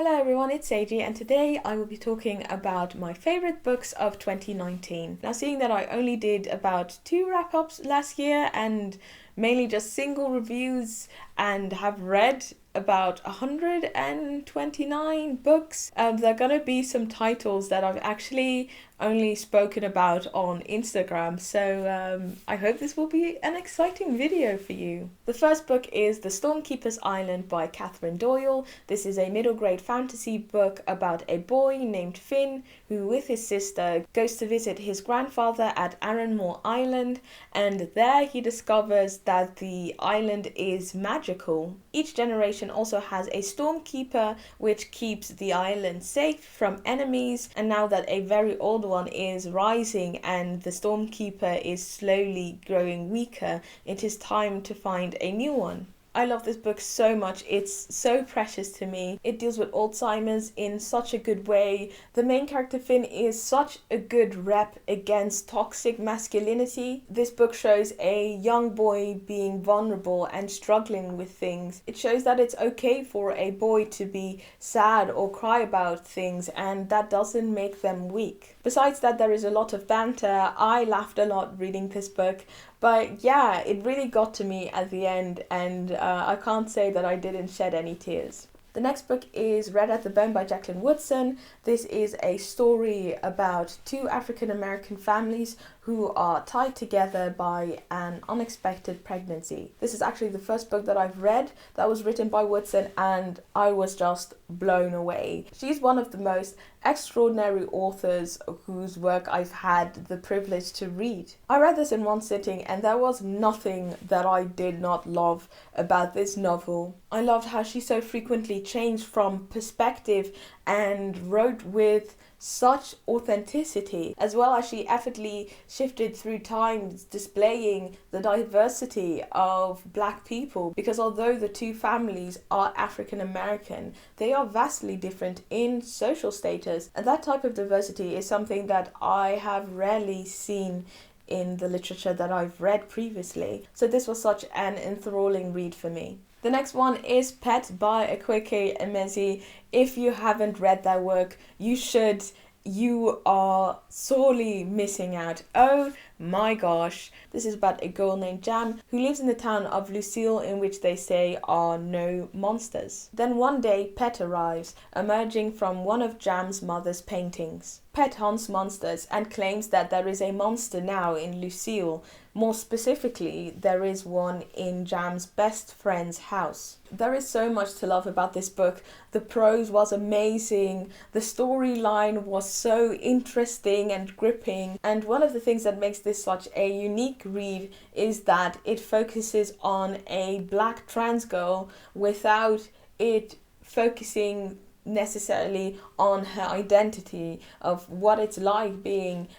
Hello everyone, it's Seji, and today I will be talking about my favorite books of 2019. Now, seeing that I only did about 2 wrap-ups last year and mainly just single reviews and have read about 129 books, there are gonna be some titles that I've actually only spoken about on Instagram, so I hope this will be an exciting video for you. The first book is The Stormkeeper's Island by Catherine Doyle. This is a middle grade fantasy book about a boy named Finn who, with his sister, goes to visit his grandfather at Arranmore Island, and there he discovers that the island is magical. Each generation also has a stormkeeper which keeps the island safe from enemies, and now that a very old one is rising and the stormkeeper is slowly growing weaker, it is time to find a new one. I love this book so much. It's so precious to me. It deals with Alzheimer's in such a good way. The main character Finn is such a good rep against toxic masculinity. This book shows a young boy being vulnerable and struggling with things. It shows that it's okay for a boy to be sad or cry about things, and that doesn't make them weak. Besides that, there is a lot of banter. I laughed a lot reading this book. But yeah, it really got to me at the end, and I can't say that I didn't shed any tears. The next book is Red at the Bone by Jacqueline Woodson. This is a story about 2 African American families who are tied together by an unexpected pregnancy. This is actually the first book that I've read that was written by Woodson, and I was just blown away. She's one of the most extraordinary authors whose work I've had the privilege to read. I read this in one sitting, and there was nothing that I did not love about this novel. I loved how she so frequently changed from perspective and wrote with such authenticity, as well as she effortlessly shifted through time, displaying the diversity of Black people, because although the 2 families are African American, they are vastly different in social status, and that type of diversity is something that I have rarely seen in the literature that I've read previously. So this was such an enthralling read for me. The next one is Pet by Akwaeke Emezi. If you haven't read their work, you should. You are sorely missing out. Oh my gosh. This is about a girl named Jam who lives in the town of Lucille, in which they say are no monsters. Then one day, Pet arrives, emerging from one of Jam's mother's paintings. Pet hunts monsters and claims that there is a monster now in Lucille. More specifically, there is one in Jam's best friend's house. There is so much to love about this book. The prose was amazing, the storyline was so interesting and gripping, and one of the things that makes this such a unique read is that it focuses on a Black trans girl without it focusing necessarily on her identity of what it's like being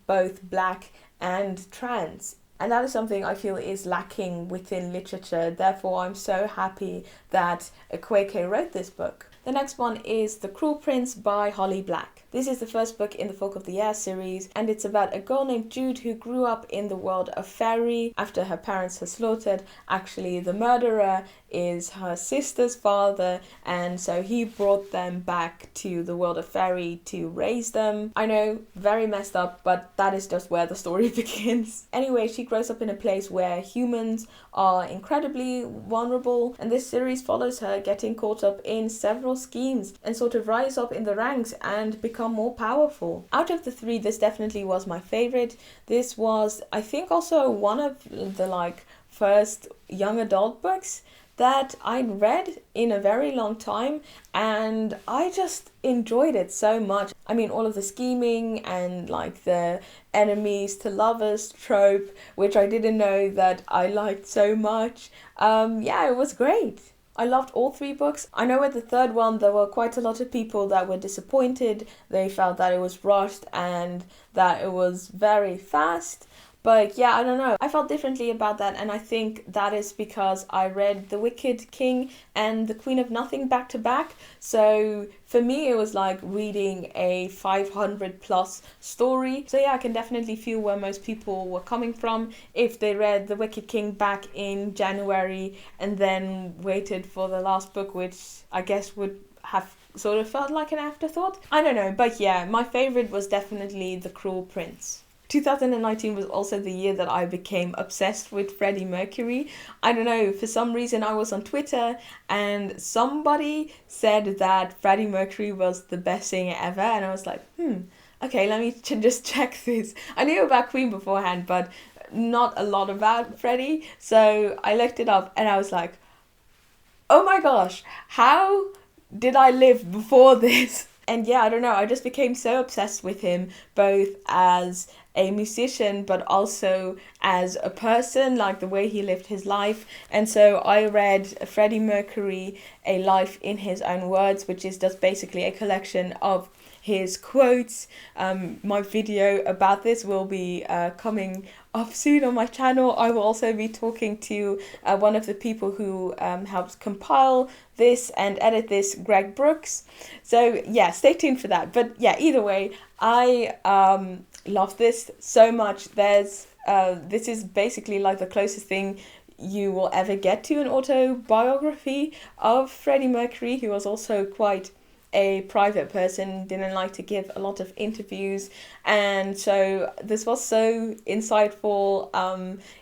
both Black and trans. And that is something I feel is lacking within literature. Therefore, I'm so happy that Akwaeke wrote this book. The next one is The Cruel Prince by Holly Black. This is the first book in the Folk of the Air series, and it's about a girl named Jude who grew up in the world of fairy after her parents are slaughtered. Actually, the murderer is her sister's father, and so he brought them back to the world of fairy to raise them. I know, very messed up, but that is just where the story begins. Anyway, she grows up in a place where humans are incredibly vulnerable, and this series follows her getting caught up in several schemes and sort of rise up in the ranks and become more powerful. Out of the 3, this definitely was my favorite. This was, I think, also one of the first young adult books that I'd read in a very long time, and I just enjoyed it so much. I mean, all of the scheming and the enemies to lovers trope, which I didn't know that I liked so much. Yeah, it was great. I loved all 3 books. I know with the 3rd one there were quite a lot of people that were disappointed. They felt that it was rushed and that it was very fast. But yeah, I don't know. I felt differently about that, and I think that is because I read The Wicked King and The Queen of Nothing back to back. So for me, it was like reading a 500 plus story. So yeah, I can definitely feel where most people were coming from if they read The Wicked King back in January and then waited for the last book, which I guess would have sort of felt like an afterthought. I don't know, but yeah, my favorite was definitely The Cruel Prince. 2019 was also the year that I became obsessed with Freddie Mercury. I don't know, for some reason I was on Twitter and somebody said that Freddie Mercury was the best singer ever, and I was like, okay, let me just check this. I knew about Queen beforehand, but not a lot about Freddie, so I looked it up and I was like, oh my gosh, how did I live before this? And yeah, I don't know, I just became so obsessed with him, both as a musician but also as a person, like the way he lived his life. And so I read Freddie Mercury, A Life in His Own Words, which is just basically a collection of his quotes. My video about this will be coming up soon on my channel. I will also be talking to one of the people who helps compile this and edit this, Greg Brooks. So yeah, stay tuned for that. But yeah, either way, I love this so much. This is basically like the closest thing you will ever get to an autobiography of Freddie Mercury, who was also quite a private person, didn't like to give a lot of interviews, and so this was so insightful.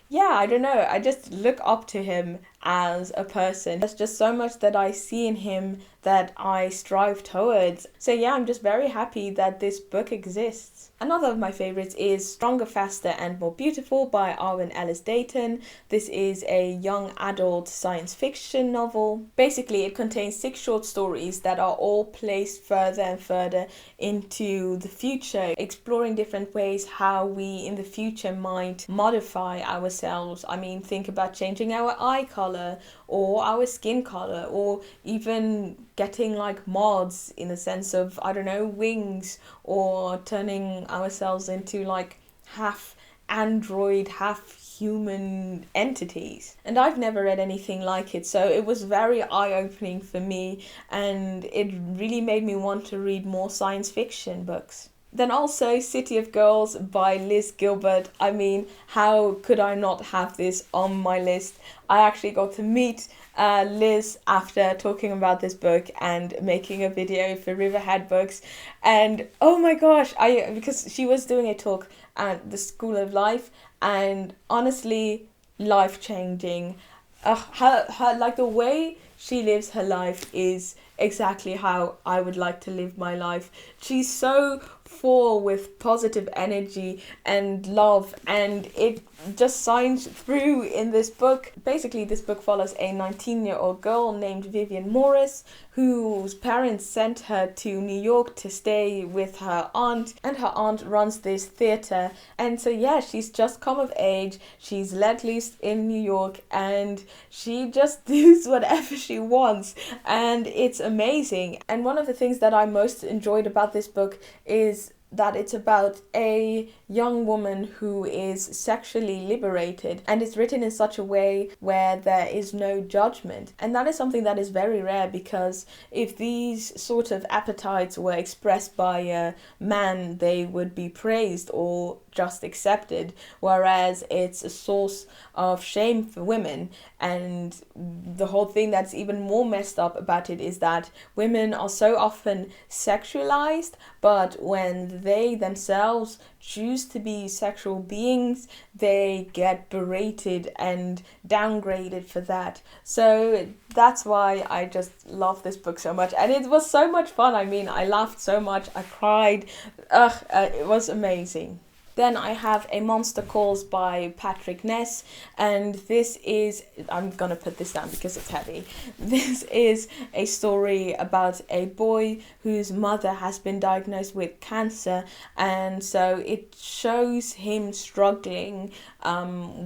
Yeah, I don't know, I just look up to him as a person. There's just so much that I see in him that I strive towards. So yeah, I'm just very happy that this book exists. Another of my favorites is Stronger, Faster and More Beautiful by Arwen Ellis Dayton. This is a young adult science fiction novel. Basically, it contains 6 short stories that are all placed further and further into the future, exploring different ways how we in the future might modify ourselves. I mean, think about changing our eye color or our skin color, or even getting like mods in the sense of, I don't know, wings, or turning ourselves into like half android, half human entities. And I've never read anything like it, so it was very eye-opening for me, and it really made me want to read more science fiction books. Then also City of Girls by Liz Gilbert. I mean, how could I not have this on my list? I actually got to meet Liz after talking about this book and making a video for Riverhead Books, and oh my gosh, because she was doing a talk at the School of Life, and honestly, life-changing. Her like the way she lives her life is exactly how I would like to live my life. She's so full with positive energy and love, and it just shines through in this book. Basically, this book follows a 19-year-old girl named Vivian Morris, whose parents sent her to New York to stay with her aunt, and her aunt runs this theater. And so yeah, she's just come of age, she's let loose in New York, and she just does whatever she wants, and it's amazing. And one of the things that I most enjoyed about this book is that it's about a young woman who is sexually liberated, and it's written in such a way where there is no judgment. And that is something that is very rare, because if these sort of appetites were expressed by a man, they would be praised or just accepted, whereas it's a source of shame for women. And the whole thing that's even more messed up about it is that women are so often sexualized, but when they themselves choose to be sexual beings, they get berated and downgraded for that. So that's why I just love this book so much, and it was so much fun. I mean, I laughed so much, I cried, it was amazing. Then I have A Monster Calls by Patrick Ness, and this is, I'm gonna put this down because it's heavy. This is a story about a boy whose mother has been diagnosed with cancer, and so it shows him struggling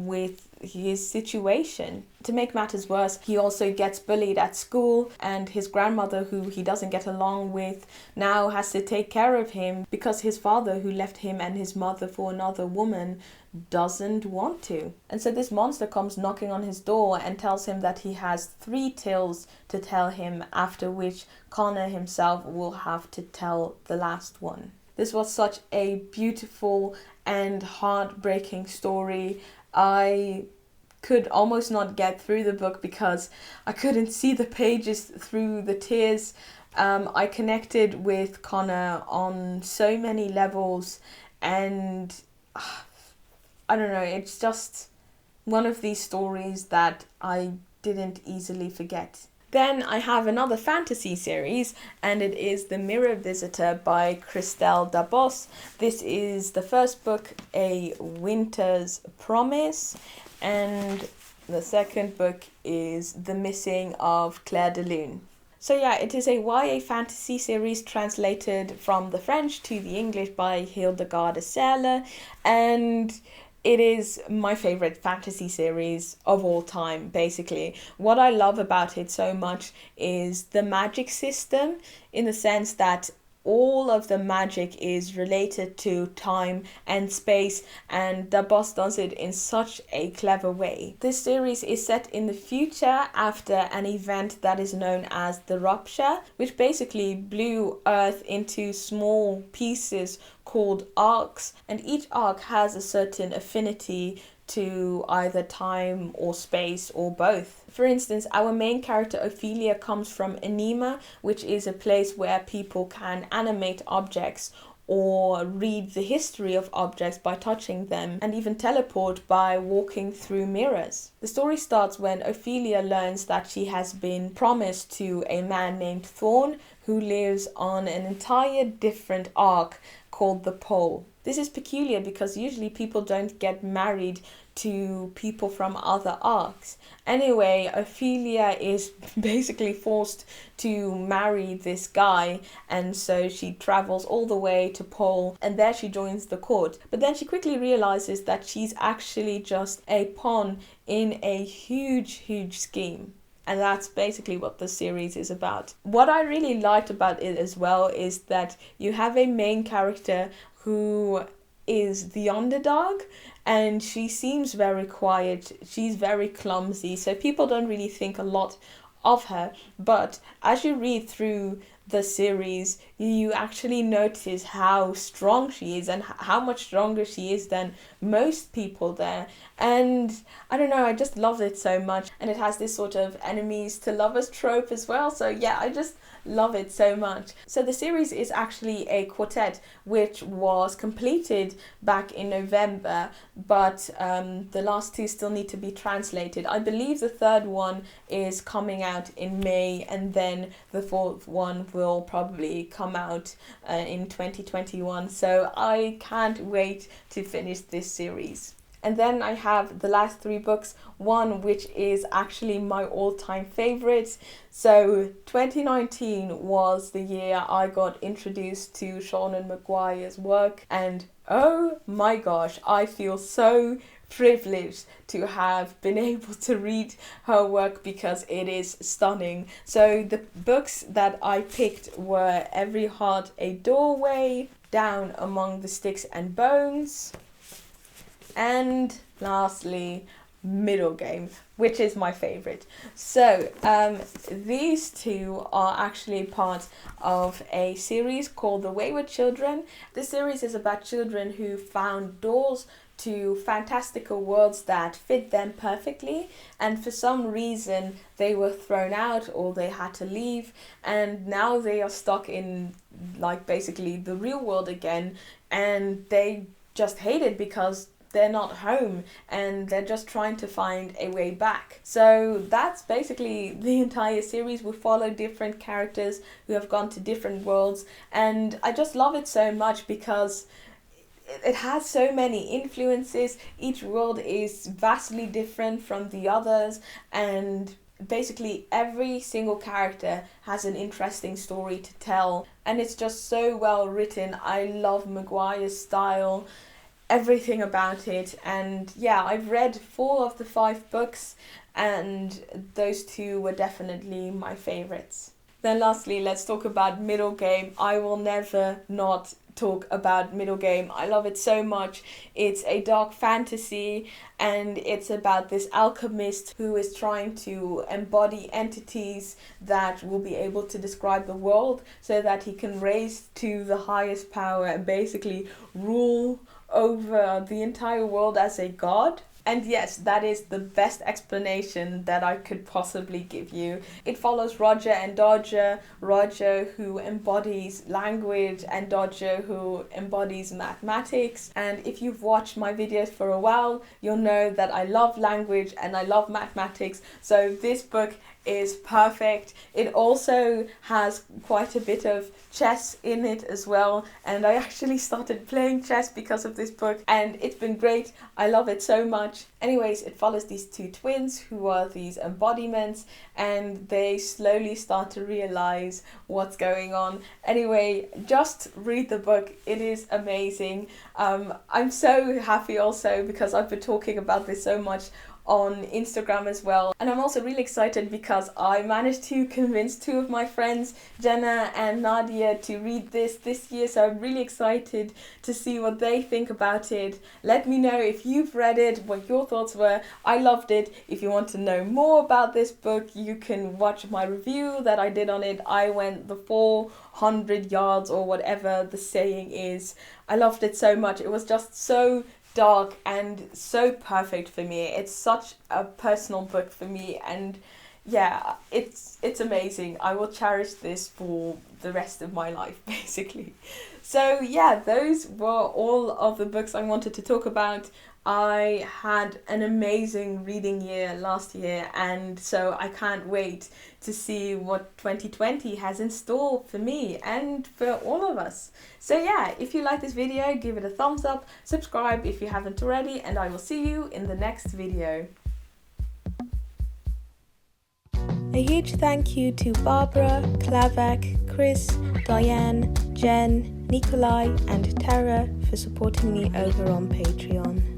with his situation. To make matters worse, he also gets bullied at school, and his grandmother, who he doesn't get along with, now has to take care of him because his father, who left him and his mother for another woman, doesn't want to. And so this monster comes knocking on his door and tells him that he has 3 tales to tell him, after which Connor himself will have to tell the last one. This was such a beautiful and heartbreaking story. I could almost not get through the book because I couldn't see the pages through the tears. I connected with Connor on so many levels, and I don't know, it's just one of these stories that I didn't easily forget. Then I have another fantasy series, and it is The Mirror Visitor by Christelle Dabos. This is the first book, A Winter's Promise, and the second book is The Missing of Claire de Lune. So yeah, it is a YA fantasy series translated from the French to the English by Hildegard Serle, and it is my favorite fantasy series of all time, basically. What I love about it so much is the magic system, in the sense that all of the magic is related to time and space, and the boss does it in such a clever way. This series is set in the future after an event that is known as the Rupture, which basically blew Earth into small pieces called arcs, and each arc has a certain affinity to either time or space or both. For instance, our main character Ophelia comes from Anima, which is a place where people can animate objects or read the history of objects by touching them, and even teleport by walking through mirrors. The story starts when Ophelia learns that she has been promised to a man named Thorn, who lives on an entire different arc called the Pole. This is peculiar because usually people don't get married to people from other arcs. Anyway, Ophelia is basically forced to marry this guy, and so she travels all the way to Pole, and there she joins the court. But then she quickly realizes that she's actually just a pawn in a huge scheme. And that's basically what the series is about. What I really liked about it as well is that you have a main character who is the underdog, and she seems very quiet. She's very clumsy, so people don't really think a lot of her. But as you read through the series, you actually notice how strong she is and how much stronger she is than most people there. And I don't know, I just love it so much. And it has this sort of enemies to lovers trope as well. So yeah, I just love it so much. So the series is actually a quartet which was completed back in November, but the last two still need to be translated. I believe the third one is coming out in May, and then the fourth one will probably come out in 2021. So I can't wait to finish this series. And then I have the last three books, one which is actually my all-time favorite. So 2019 was the year I got introduced to Seanan McGuire's work, and oh my gosh, I feel so privileged to have been able to read her work because it is stunning. So the books that I picked were Every Heart a Doorway, Down Among the Sticks and Bones, and lastly Middlegame, which is my favorite. So these two are actually part of a series called The Wayward Children. This series is about children who found doors to fantastical worlds that fit them perfectly, and for some reason they were thrown out or they had to leave, and now they are stuck in like basically the real world again, and they just hate it because they're not home and they're just trying to find a way back. So that's basically the entire series. We follow different characters who have gone to different worlds, and I just love it so much because it has so many influences. Each world is vastly different from the others, and basically every single character has an interesting story to tell, and it's just so well written. I love Maguire's style, everything about it. And yeah, I've read 4 of the 5 books, and those 2 were definitely my favorites. Then lastly, let's talk about Middlegame. I will never not talk about Middlegame. I love it so much. It's a dark fantasy, and it's about this alchemist who is trying to embody entities that will be able to describe the world so that he can raise to the highest power and basically rule over the entire world as a god. And yes, that is the best explanation that I could possibly give you. It follows Roger and Dodger. Roger who embodies language and Dodger who embodies mathematics. And if you've watched my videos for a while, you'll know that I love language and I love mathematics. So this book is perfect. It also has quite a bit of chess in it as well, and I actually started playing chess because of this book, and it's been great. I love it so much. Anyways, it follows these two twins who are these embodiments, and they slowly start to realize what's going on. Anyway, just read the book. It is amazing. I'm so happy also because I've been talking about this so much on Instagram as well, and I'm also really excited because I managed to convince two of my friends, Jenna and Nadia, to read this year, so I'm really excited to see what they think about it. Let me know if you've read it, what your thoughts were. I loved it. If you want to know more about this book, you can watch my review that I did on it. I went the 400 yards or whatever the saying is. I loved it so much. It was just so dark and so perfect for me. It's such a personal book for me, and yeah, it's amazing. I will cherish this for the rest of my life, basically. So yeah, those were all of the books I wanted to talk about. I had an amazing reading year last year, and so I can't wait to see what 2020 has in store for me and for all of us. So yeah, if you like this video, give it a thumbs up, subscribe if you haven't already, and I will see you in the next video. A huge thank you to Barbara, Klavak, Chris, Diane, Jen, Nikolai and Tara for supporting me over on Patreon.